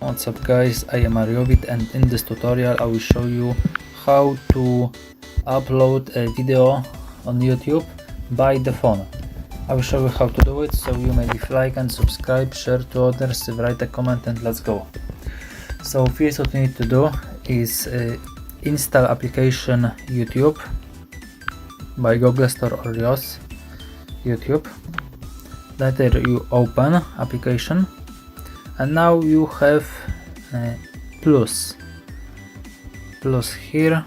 What's up guys, I am Bybit, and in this tutorial I will show you how to upload a video on YouTube by the phone. I will show you how to do it, so you may leave like and subscribe, share to others, write a comment, and let's go. So first what you need to do is install application YouTube by Google Store or iOS YouTube. Later you open application, and now you have plus here,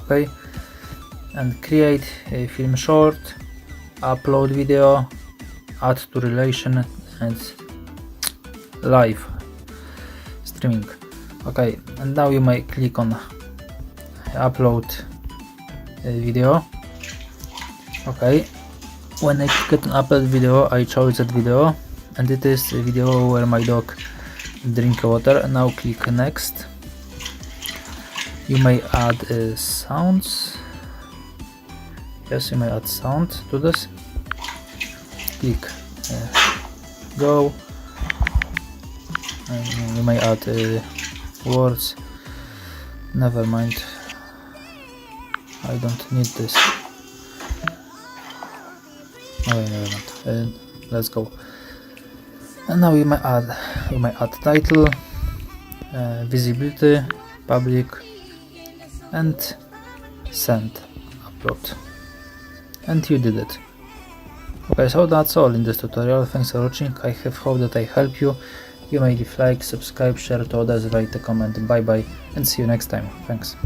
okay, and create a film short, upload video, add to relation, and live streaming. Okay, and now you may click on upload video. Okay, when I click on upload video, I chose that video, and it is a video where my dog drink water. And now click next. You may add sounds. Yes, you may add sound to this. Click go, and you may add words. Never mind, I don't need this. Okay, never mind. Let's go. And now you may add title, visibility, public, and send, upload, and you did it. Okay, so that's all in this tutorial. Thanks for watching. I hope that I help you. You may leave like, subscribe, share to others, write a comment. Bye bye, and see you next time. Thanks.